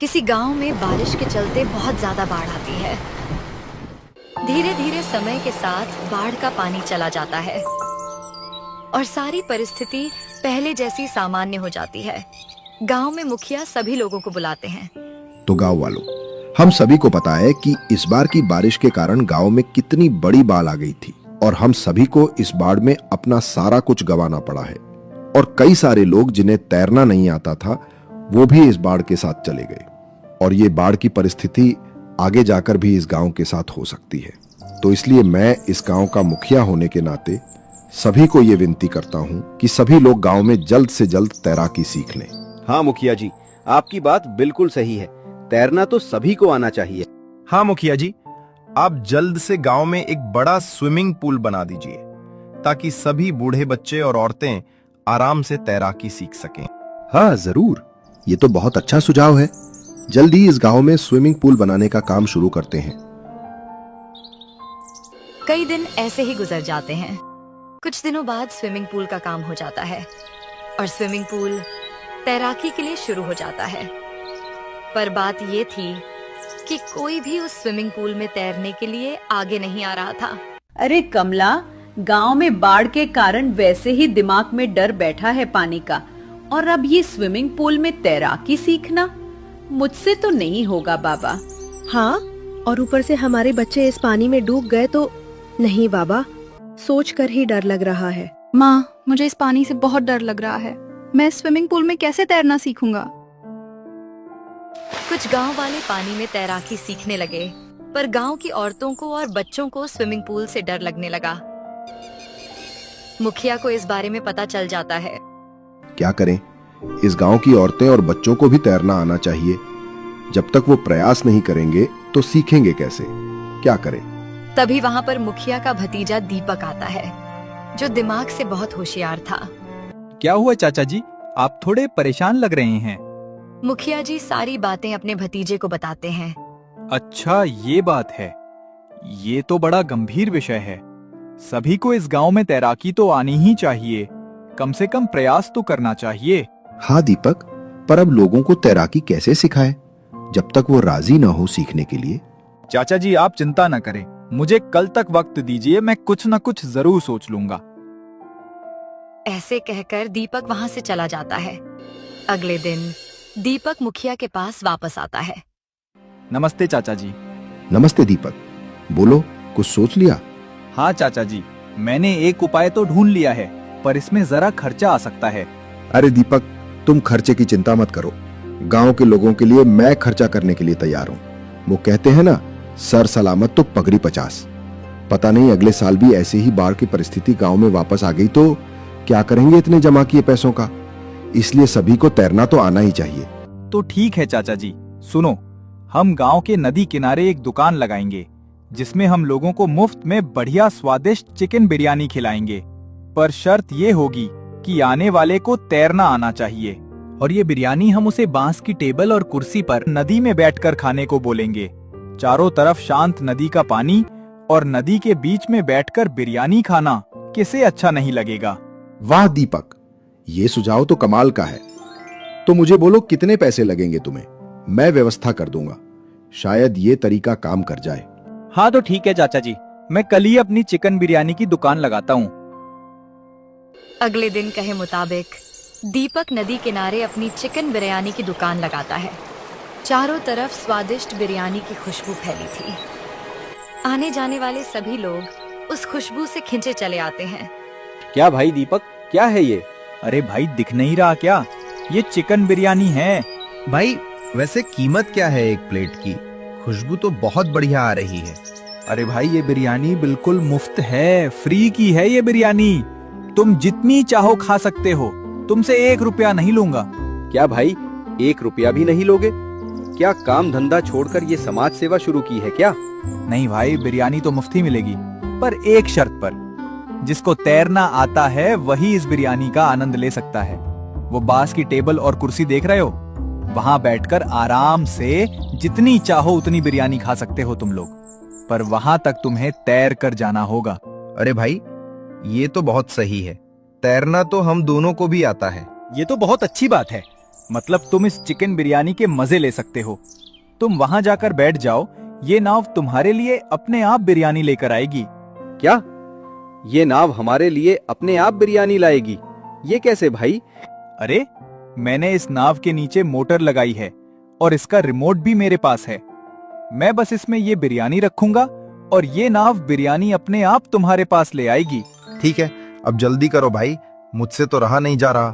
किसी गांव में बारिश के चलते बहुत ज्यादा बाढ़ आती है। धीरे धीरे समय के साथ बाढ़ का पानी चला जाता है और सारी परिस्थिति पहले जैसी सामान्य हो जाती है। गांव में मुखिया सभी लोगों को बुलाते हैं। तो गांव वालों, हम सभी को पता है कि इस बार की बारिश के कारण गांव में कितनी बड़ी बाढ़ आ गई थी और हम सभी को इस बाढ़ में अपना सारा कुछ गंवाना पड़ा है और कई सारे लोग जिन्हें तैरना नहीं आता था वो भी इस बाढ़ के साथ चले गए और ये बाढ़ की परिस्थिति आगे जाकर भी इस गांव के साथ हो सकती है। तो इसलिए मैं इस गांव का मुखिया होने के नाते सभी को ये विनती करता हूं कि सभी लोग गांव में जल्द से जल्द तैराकी सीख लें। हाँ मुखिया जी, आपकी बात बिल्कुल सही है। तैरना तो सभी को आना चाहिए। हाँ मुखिया जी, आप जल्द से गांव में एक बड़ा स्विमिंग पूल बना दीजिए ताकि सभी बूढ़े बच्चे और औरतें आराम से तैराकी सीख सकें। हाँ जरूर, ये तो बहुत अच्छा सुझाव है। जल्दी इस गांव में स्विमिंग पूल बनाने का काम शुरू करते हैं। कई दिन ऐसे ही गुजर जाते हैं। कुछ दिनों बाद स्विमिंग पूल का काम हो जाता है और स्विमिंग पूल तैराकी के लिए शुरू हो जाता है। पर बात ये थी कि कोई भी उस स्विमिंग पूल में तैरने के लिए आगे नहीं आ रहा था। अरे कमला, गांव में बाढ़ के कारण वैसे ही दिमाग में डर बैठा है पानी का, और अब ये स्विमिंग पूल में तैराकी सीखना मुझसे तो नहीं होगा बाबा। हाँ, और ऊपर से हमारे बच्चे इस पानी में डूब गए तो नहीं बाबा, सोचकर ही डर लग रहा है। माँ, मुझे इस पानी से बहुत डर लग रहा है। मैं स्विमिंग पूल में कैसे तैरना सीखूंगा? कुछ गांव वाले पानी में तैराकी सीखने लगे, पर गांव की औरतों को और बच्चों को स्विमिंग पूल से डर लगने लगा। मुखिया को इस बारे में पता चल जाता है। क्या करें? इस गांव की औरतें और बच्चों को भी तैरना आना चाहिए। जब तक वो प्रयास नहीं करेंगे तो सीखेंगे कैसे? क्या करें? तभी वहाँ पर मुखिया का भतीजा दीपक आता है, जो दिमाग से बहुत होशियार था। क्या हुआ चाचा जी, आप थोड़े परेशान लग रहे हैं। मुखिया जी सारी बातें अपने भतीजे को बताते हैं। अच्छा, ये बात है। ये तो बड़ा गंभीर विषय है। सभी को इस गांव में तैराकी तो आनी ही चाहिए। कम से कम प्रयास तो करना चाहिए। हाँ दीपक, पर अब लोगों को तैराकी कैसे सिखाए जब तक वो राजी न हो सीखने के लिए? चाचा जी, आप चिंता न करें, मुझे कल तक वक्त दीजिए, मैं कुछ न कुछ जरूर सोच लूंगा। ऐसे कहकर दीपक वहाँ से चला जाता है। अगले दिन दीपक मुखिया के पास वापस आता है। नमस्ते चाचा जी। नमस्ते दीपक, बोलो, कुछ सोच लिया? हाँ चाचा जी, मैंने एक उपाय तो ढूंढ लिया है, पर इसमें जरा खर्चा आ सकता है। अरे दीपक, तुम खर्चे की चिंता मत करो। गांव के लोगों के लिए मैं खर्चा करने के लिए तैयार हूँ। वो कहते हैं ना, सर सलामत तो पगड़ी 50। पता नहीं अगले साल भी ऐसे ही बाढ़ की परिस्थिति गांव में वापस आ गई तो क्या करेंगे इतने जमा किए पैसों का? इसलिए सभी को तैरना तो आना ही चाहिए। तो ठीक है चाचा जी, सुनो, हम गांव के नदी किनारे एक दुकान लगाएंगे जिसमें हम लोगों को मुफ्त में बढ़िया स्वादिष्ट चिकन बिरयानी खिलाएंगे। पर शर्त ये होगी कि आने वाले को तैरना आना चाहिए, और ये बिरयानी हम उसे बांस की टेबल और कुर्सी पर नदी में बैठकर खाने को बोलेंगे। चारों तरफ शांत नदी का पानी और नदी के बीच में बैठकर बिरयानी खाना किसे अच्छा नहीं लगेगा? वाह दीपक, ये सुझाव तो कमाल का है। तो मुझे बोलो, कितने पैसे लगेंगे तुम्हें? मैं व्यवस्था कर दूंगा। शायद ये तरीका काम कर जाए। हाँ तो ठीक है चाचा जी, मैं कल ही अपनी चिकन बिरयानी की दुकान लगाता हूँ। अगले दिन कहे मुताबिक दीपक नदी किनारे अपनी चिकन बिरयानी की दुकान लगाता है। चारों तरफ स्वादिष्ट बिरयानी की खुशबू फैली थी। आने जाने वाले सभी लोग उस खुशबू से खिंचे चले आते हैं। क्या भाई दीपक, क्या है ये? अरे भाई, दिख नहीं रहा क्या? ये चिकन बिरयानी है। भाई, वैसे कीमत क्या है एक प्लेट की? खुशबू तो बहुत बढ़िया आ रही है। अरे भाई, ये बिरयानी बिल्कुल मुफ्त है, फ्री की है ये बिरयानी। तुम जितनी चाहो खा सकते हो, तुमसे 1 रुपया नहीं लूंगा। क्या भाई, 1 रुपया भी नहीं लोगे? क्या काम धंधा छोड़कर ये समाज सेवा शुरू की है क्या? नहीं भाई, बिरयानी तो मुफ्त ही मिलेगी, पर एक शर्त पर। जिसको तैरना आता है वही इस बिरयानी का आनंद ले सकता है। वो बांस की टेबल और कुर्सी देख रहे हो? वहां बैठकर आराम से जितनी चाहो उतनी बिरयानी खा सकते हो तुम लोग, पर वहां तक तुम्हें तैर कर जाना होगा। अरे भाई, ये तो बहुत सही है। तैरना तो हम दोनों को भी आता है। ये तो बहुत अच्छी बात है। मतलब तुम इस चिकन बिरयानी के मजे ले सकते हो। तुम वहां जाकर बैठ जाओ, ये नाव तुम्हारे लिए अपने आप बिरयानी लेकर आएगी। क्या? ये नाव हमारे लिए अपने आप बिरयानी लाएगी? ये कैसे भाई? अरे, मैंने इस नाव के नीचे मोटर लगाई है और इसका रिमोट भी मेरे पास है। मैं बस इसमें ये बिरयानी रखूंगा और ये नाव बिरयानी अपने आप तुम्हारे पास ले आएगी। ठीक है, अब जल्दी करो भाई, मुझसे तो रहा नहीं जा रहा।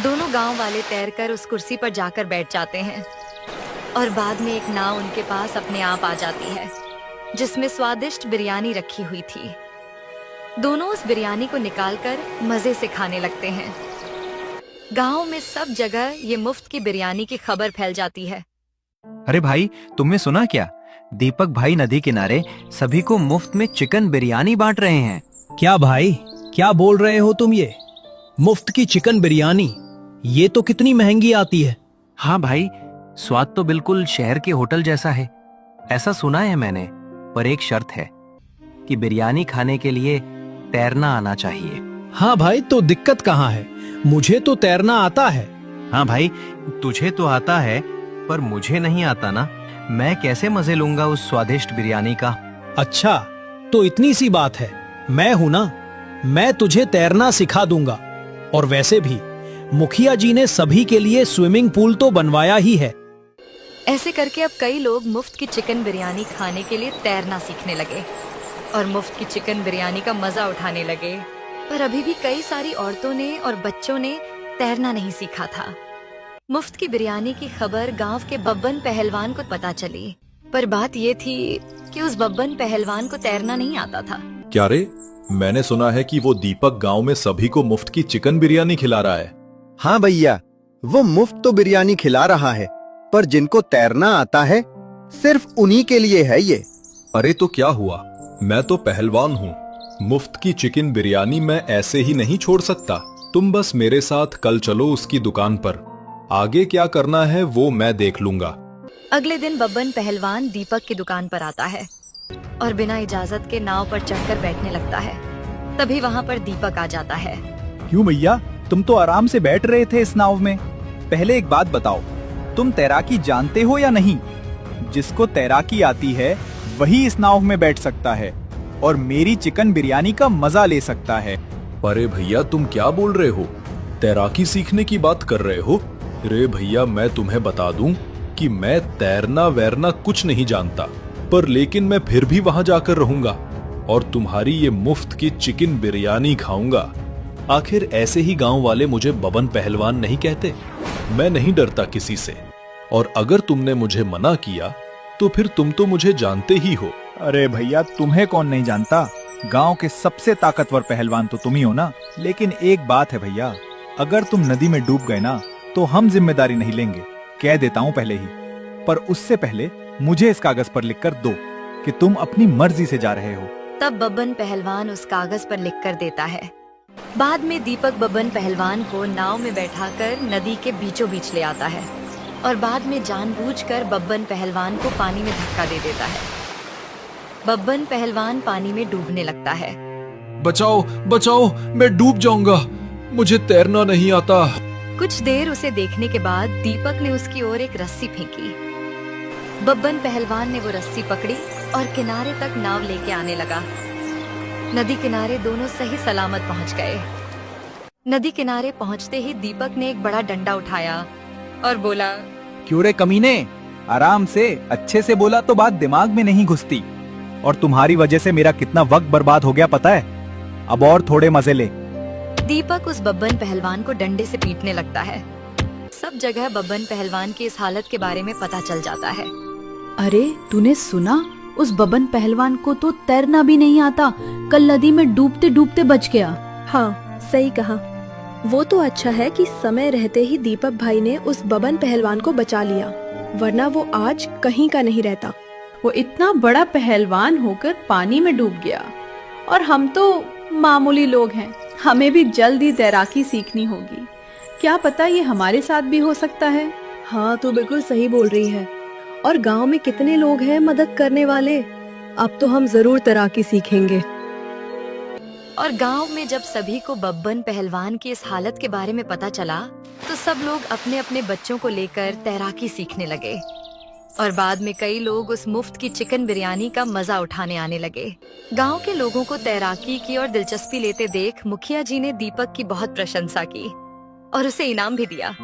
दोनों गांव वाले तैरकर उस कुर्सी पर जाकर बैठ जाते हैं और बाद में एक नाव उनके पास अपने आप आ जाती है जिसमें स्वादिष्ट बिरयानी रखी हुई थी। दोनों उस बिरयानी को निकालकर मजे से खाने लगते हैं। गांव में सब जगह ये मुफ्त की बिरयानी की खबर फैल जाती है। अरे भाई, तुमने सुना क्या? दीपक भाई नदी किनारे सभी को मुफ्त में चिकन बिरयानी बांट रहे हैं। क्या भाई, क्या बोल रहे हो तुम? ये मुफ्त की चिकन बिरयानी, ये तो कितनी महंगी आती है। हाँ भाई, स्वाद तो बिल्कुल शहर के होटल जैसा है, ऐसा सुना है मैंने। पर एक शर्त है कि बिरयानी खाने के लिए तैरना आना चाहिए। हाँ भाई, तो दिक्कत कहाँ है? मुझे तो तैरना आता है। हाँ भाई, तुझे तो आता है पर मुझे नहीं आता ना। मैं कैसे मजे लूंगा उस स्वादिष्ट बिरयानी का? अच्छा, तो इतनी सी बात है। मैं हूं ना, मैं तुझे तैरना सिखा दूंगा। और वैसे भी मुखिया जी ने सभी के लिए स्विमिंग पूल तो बनवाया ही है। ऐसे करके अब कई लोग मुफ्त की चिकन बिरयानी खाने के लिए तैरना सीखने लगे और मुफ्त की चिकन बिरयानी का मजा उठाने लगे। पर अभी भी कई सारी औरतों ने और बच्चों ने तैरना नहीं सीखा था। मुफ्त की बिरयानी की खबर गांव के बब्बन पहलवान को पता चली, पर बात ये थी कि उस बब्बन पहलवान को तैरना नहीं आता था। क्या रे, मैंने सुना है कि वो दीपक गांव में सभी को मुफ्त की चिकन बिरयानी खिला रहा है। हाँ भैया, वो मुफ्त तो बिरयानी खिला रहा है, पर जिनको तैरना आता है सिर्फ उन्हीं के लिए है ये। अरे तो क्या हुआ, मैं तो पहलवान हूँ। मुफ्त की चिकन बिरयानी मैं ऐसे ही नहीं छोड़ सकता। तुम बस मेरे साथ कल चलो उसकी दुकान पर। आगे क्या करना है वो मैं देख लूंगा। अगले दिन बब्बन पहलवान दीपक की दुकान पर आता है और बिना इजाजत के नाव पर चढ़कर बैठने लगता है। तभी वहाँ पर दीपक आ जाता है। क्यों भैया, तुम तो आराम से बैठ रहे थे इस नाव में। पहले एक बात बताओ, तुम तैराकी जानते हो या नहीं? जिसको तैराकी आती है वही इस नाव में बैठ सकता है और मेरी चिकन बिरयानी का मजा ले सकता है। अरे भैया, तुम क्या बोल रहे हो? तैराकी सीखने की बात कर रहे हो? रे भैया, मैं तुम्हें बता दूं कि मैं तैरना वैरना कुछ नहीं जानता, पर लेकिन मैं फिर भी वहां जाकर रहूंगा और तुम्हारी ये मुफ्त की चिकन बिरयानी खाऊंगा। आखिर ऐसे ही गांव वाले मुझे बबन पहलवान नहीं कहते। मैं नहीं डरता किसी से, और अगर तुमने मुझे मना किया तो फिर तुम तो मुझे जानते ही हो। अरे भैया, तुम्हें कौन नहीं जानता? गांव के सबसे ताकतवर पहलवान तो तुम ही हो ना। लेकिन एक बात है भैया, अगर तुम नदी में डूब गए ना तो हम जिम्मेदारी नहीं लेंगे, कह देता हूँ पहले ही। पर उससे पहले मुझे इस कागज पर लिखकर दो कि तुम अपनी मर्जी से जा रहे हो। तब बब्बन पहलवान उस कागज पर लिखकर देता है। बाद में दीपक बब्बन पहलवान को नाव में बैठाकर नदी के बीचों बीच ले आता है और बाद में जानबूझकर बब्बन पहलवान को पानी में धक्का दे देता है। बब्बन पहलवान पानी में डूबने लगता है। बचाओ बचाओ, मैं डूब जाऊंगा, मुझे तैरना नहीं आता। कुछ देर उसे देखने के बाद दीपक ने उसकी ओर एक रस्सी फेंकी। बब्बन पहलवान ने वो रस्सी पकड़ी और किनारे तक नाव लेके आने लगा। नदी किनारे दोनों सही सलामत पहुंच गए। नदी किनारे पहुंचते ही दीपक ने एक बड़ा डंडा उठाया और बोला, क्यों रे कमीने, आराम से, अच्छे से बोला तो बात दिमाग में नहीं घुसती। और तुम्हारी वजह से मेरा कितना वक्त बर्बाद हो गया पता है। अब और थोड़े मजे ले। दीपक उस बब्बन पहलवान को डंडे से पीटने लगता है। सब जगह बब्बन पहलवान की इस हालत के बारे में पता चल जाता है। अरे, तूने सुना? उस बब्बन पहलवान को तो तैरना भी नहीं आता, कल नदी में डूबते डूबते बच गया। हाँ, सही कहा। वो तो अच्छा है कि समय रहते ही दीपक भाई ने उस बब्बन पहलवान को बचा लिया, वरना वो आज कहीं का नहीं रहता। वो इतना बड़ा पहलवान होकर पानी में डूब गया और हम तो मामूली लोग हैं। हमें भी जल्द ही तैराकी सीखनी होगी। क्या पता ये हमारे साथ भी हो सकता है। हाँ, तू बिल्कुल सही बोल रही है। और गांव में कितने लोग हैं मदद करने वाले। अब तो हम जरूर तैराकी सीखेंगे। और गांव में जब सभी को बब्बन पहलवान की इस हालत के बारे में पता चला तो सब लोग अपने अपने बच्चों को लेकर तैराकी सीखने लगे और बाद में कई लोग उस मुफ्त की चिकन बिरयानी का मजा उठाने आने लगे। गांव के लोगों को तैराकी की और दिलचस्पी लेते देख मुखिया जी ने दीपक की बहुत प्रशंसा की और उसे इनाम भी दिया।